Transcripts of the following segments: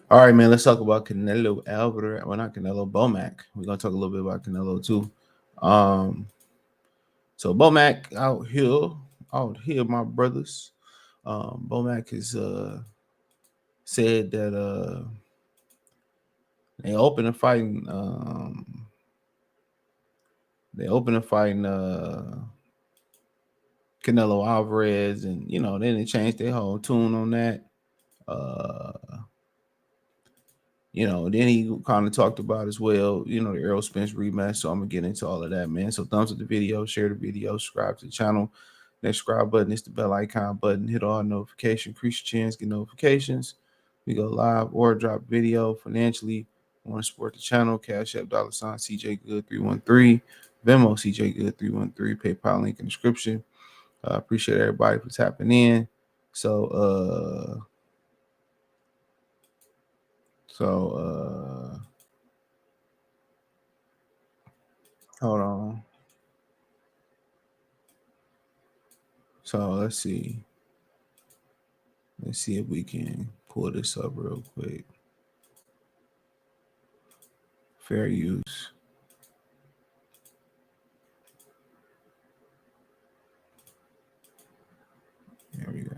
All right, man. Let's talk about Canelo Alvarez. Well, not Canelo, Bomac. We're gonna talk a little bit about Canelo too. Um, so Bomac out here, my brothers. Bomac has said that they open a fighting. They open a fighting Canelo Alvarez, and then they changed their whole tune on that. Uh, then he kind of talked about as well, the Errol Spence rematch. So I'm gonna get into all of that, man. So thumbs up the video, share the video, subscribe to the channel. Next subscribe button is the bell icon button. Hit all notification, increase your chance, get notifications. We go live or drop video financially. Want to support the channel? Cash App $ CJ Good 313, Venmo CJ Good 313, PayPal link in the description. Appreciate everybody for tapping in. So so hold on. So let's see. Let's see if we can pull this up real quick. Fair use. There we go.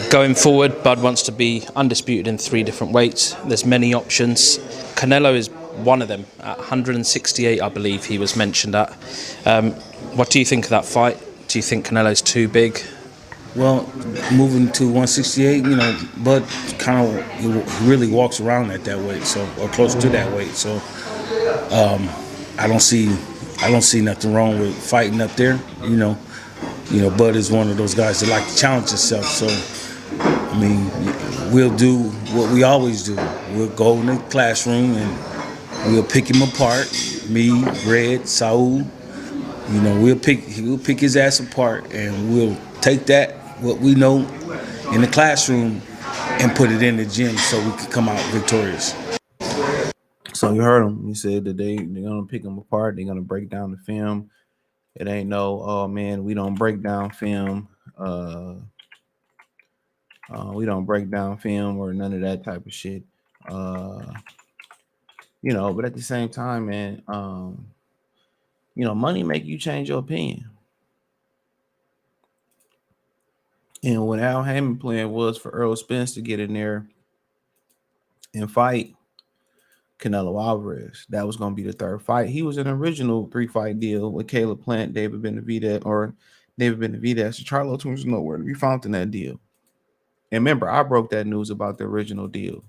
Going forward, Bud wants to be undisputed in 3 different weights. There's many options. Canelo is one of them. At 168, I believe he was mentioned at. What do you think of that fight? Do you think Canelo's too big? Well, moving to 168, Bud kind of he really walks around at that weight, so or close to that weight. So I don't see nothing wrong with fighting up there. Bud is one of those guys that like to challenge himself. So I mean, we'll do what we always do. We'll go in the classroom and we'll pick him apart. Me, Red, Saul. We'll pick his ass apart, and we'll take what we know in the classroom and put it in the gym so we can come out victorious. So you heard him. He said that they're gonna pick them apart. They're gonna break down the film. It ain't no, oh man, we don't break down film. We don't break down film or none of that type of shit. Uh, but at the same time, man, money make you change your opinion. And what Al Heyman plan was for Errol Spence to get in there and fight Canelo Alvarez. That was going to be the third fight. He was an original 3-fight deal with Caleb Plant, David Benavidez. The Charlo twins was nowhere to be found in that deal. And remember, I broke that news about the original deal.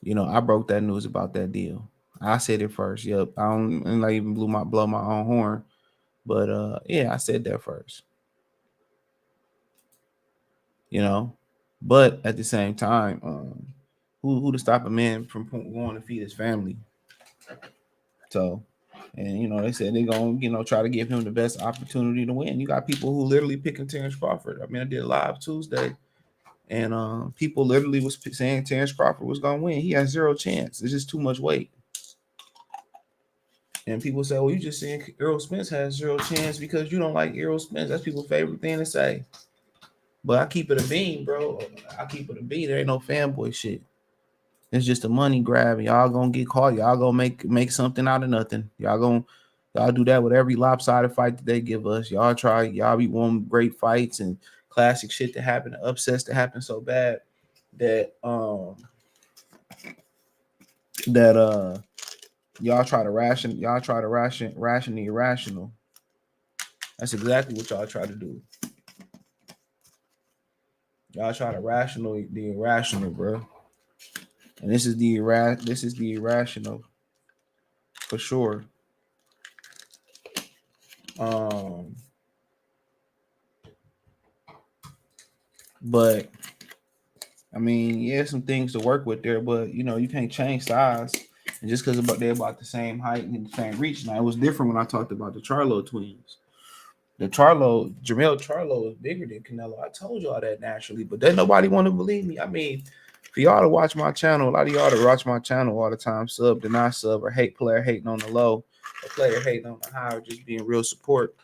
I broke that news about that deal. I said it first. Yep. I don't and I even blow my own horn. But yeah, I said that first. But at the same time, who to stop a man from going to feed his family? So, and they said they're gonna try to give him the best opportunity to win. You got people who literally picking Terence Crawford. I mean, I did live Tuesday, and people literally was saying Terence Crawford was gonna win. He has 0 chance. It's just too much weight. And people say, "Well, you just saying Errol Spence has 0 chance because you don't like Errol Spence." That's people's favorite thing to say. But I keep it a bean, bro. I keep it a bean. There ain't no fanboy shit. It's just a money grab. Y'all gonna get caught. Y'all gonna make something out of nothing. Y'all do that with every lopsided fight that they give us. Y'all be wanting great fights and classic shit to happen, upsets to happen so bad that that y'all try to ration the irrational. That's exactly what y'all try to do. Y'all try to rational the irrational, bro. And this is the irrational for sure. But I mean, yeah, some things to work with there, but you can't change size. And just because they're about the same height and the same reach. Now it was different when I talked about the Charlo twins. Jamel Charlo is bigger than Canelo. I told y'all that naturally, but then nobody want to believe me. I mean, for y'all to watch my channel, a lot of y'all to watch my channel all the time, sub, deny sub, or hate player hating on the low, or player hating on the high, or just being real support.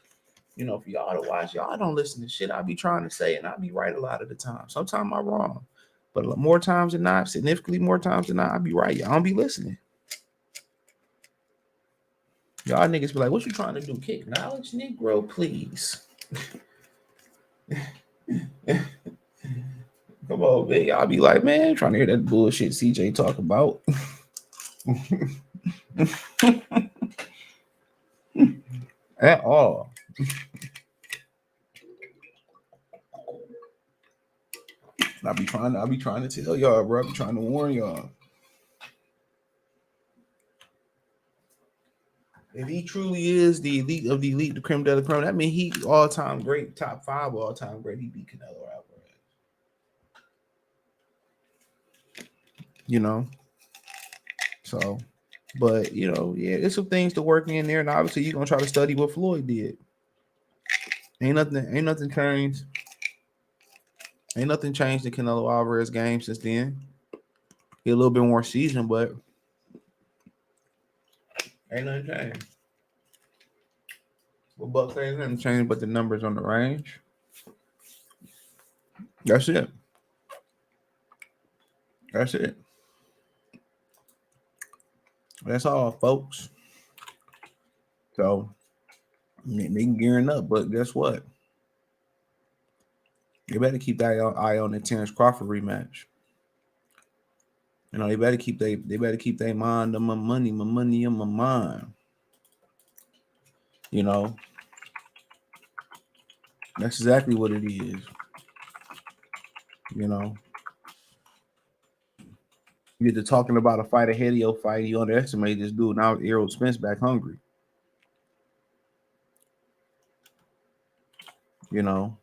For y'all to watch, y'all don't listen to shit I be trying to say, and I be right a lot of the time. Sometimes I'm wrong, but more times than not, significantly more times than not, I be right. Y'all don't be listening. Y'all niggas be like, "What you trying to do? Kick knowledge, Negro, please." Come on, man. Y'all be like, man, trying to hear that bullshit CJ talk about. At all. I be trying to tell y'all, bro. I be trying to warn y'all. If he truly is the elite of the elite, the creme de la creme, that means he all time great, top 5 all time great. He beat Canelo Alvarez. You know, so, but yeah, there's some things to work in there, and obviously you're gonna try to study what Floyd did. Ain't nothing changed. Ain't nothing changed in Canelo Alvarez game since then. He a little bit more seasoned, but ain't nothing changed. What Buck says nothing changed but the numbers on the range. That's it. That's it. That's all, folks. So they gearing up, but guess what? They better keep that eye on the Terence Crawford rematch. They better keep their mind on my money on my mind. You know, that's exactly what it is. You know, you get to talking about a fight ahead of your fight, you underestimate this dude. Now Errol Spence back hungry. You know,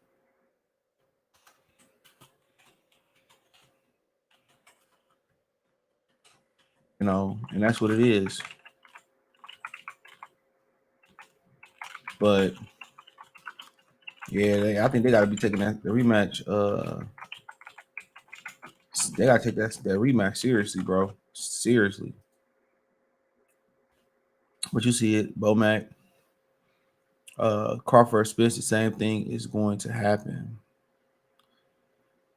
and that's what it is. But yeah, I think they got to be taking the rematch. They got to take that rematch seriously, bro. Seriously. But you see it, Bomac, Crawford, Spence, the same thing is going to happen.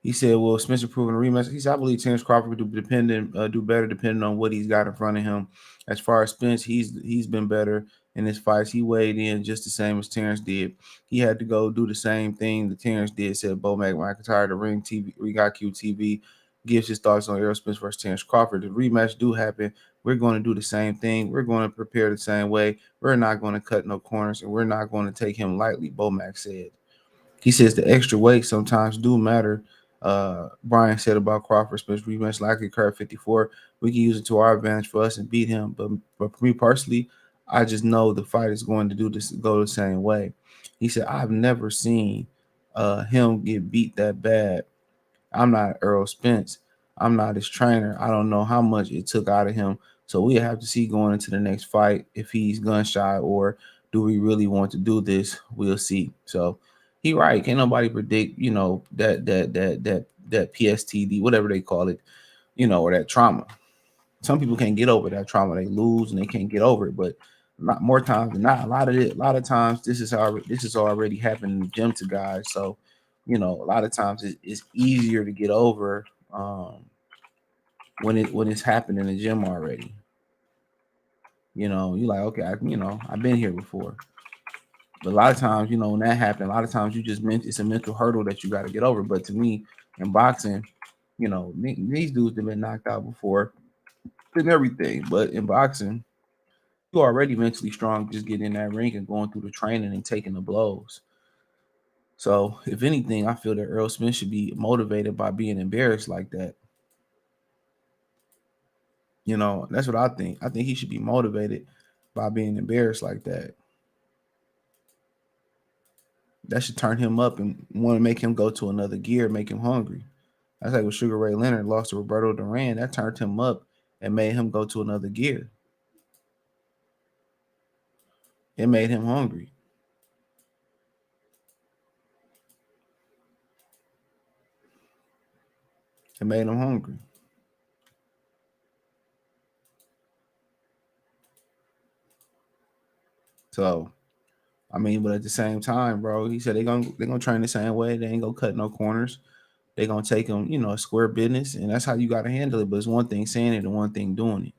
He said, "Well, Spencer proving a rematch." He said, "I believe Terence Crawford do do better depending on what he's got in front of him. As far as Spence, he's been better in his fights. He weighed in just the same as Terence did. He had to go do the same thing that Terence did." Said Bo McIntyre, the Ring TV, Ring IQ TV, gives his thoughts on Errol Spence versus Terence Crawford. The rematch do happen. We're going to do the same thing. We're going to prepare the same way. We're not going to cut no corners, and we're not going to take him lightly. Bomac said. He says the extra weight sometimes do matter. Brian said about Crawford Spence rematch likely occur at 54. We can use it to our advantage for us and beat him. But for me personally, I just know the fight is going to go the same way. He said, I've never seen him get beat that bad. I'm not Errol Spence. I'm not his trainer. I don't know how much it took out of him. So we have to see going into the next fight if he's gun shy or do we really want to do this? We'll see. So he right. Can't nobody predict, that PSTD, whatever they call it, or that trauma. Some people can't get over that trauma. They lose and they can't get over it. But not more times than not, a lot of times this is already happened in the gym to guys. So, a lot of times it's easier to get over when it's happened in the gym already. You like, okay, I've been here before. But a lot of times, when that happened, a lot of times it's a mental hurdle that you got to get over. But to me, in boxing, these dudes have been knocked out before and everything. But in boxing, you're already mentally strong just getting in that ring and going through the training and taking the blows. So, if anything, I feel that Earl Smith should be motivated by being embarrassed like that. That's what I think. I think he should be motivated by being embarrassed like that. That should turn him up and want to make him go to another gear, make him hungry. That's like when Sugar Ray Leonard lost to Roberto Duran. That turned him up and made him go to another gear. It made him hungry. It made him hungry. So I mean, but at the same time, bro, he said they're gonna train the same way. They ain't gonna cut no corners. They're gonna take them, a square business, and that's how you gotta handle it. But it's one thing saying it and one thing doing it.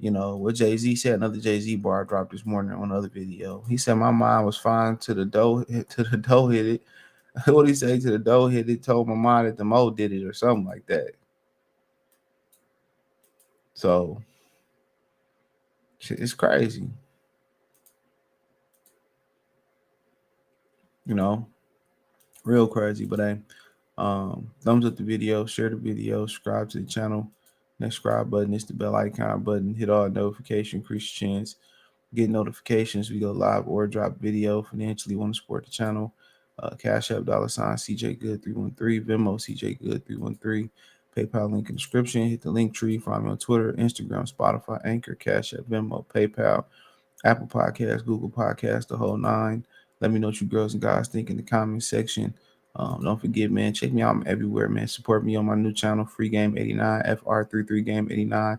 What Jay-Z said, another Jay-Z bar dropped this morning on another video. He said my mind was fine to the dough hit it. What he say to the dough hit it? Told my mind that the mo did it or something like that. So it's crazy. You know, real crazy. But hey, thumbs up the video, share the video, subscribe to the channel. Next subscribe button is the bell icon button. Hit all notifications, increase your chance. Get notifications. We go live or drop video. Financially want to support the channel. Cash App $ CJ Good 313, Venmo CJ Good 313, PayPal link in the description. Hit the link tree. Find me on Twitter, Instagram, Spotify, Anchor, Cash App, Venmo, PayPal, Apple Podcasts, Google Podcasts, the whole nine. Let me know what you girls and guys think in the comment section. Don't forget, man, check me out. I'm everywhere, man. Support me on my new channel, Free Game 89, FR33 Game 89.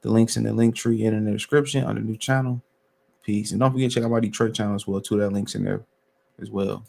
The links in the link tree and in the description on the new channel. Peace. And don't forget to check out my Detroit channel as well, too. That link's in there as well.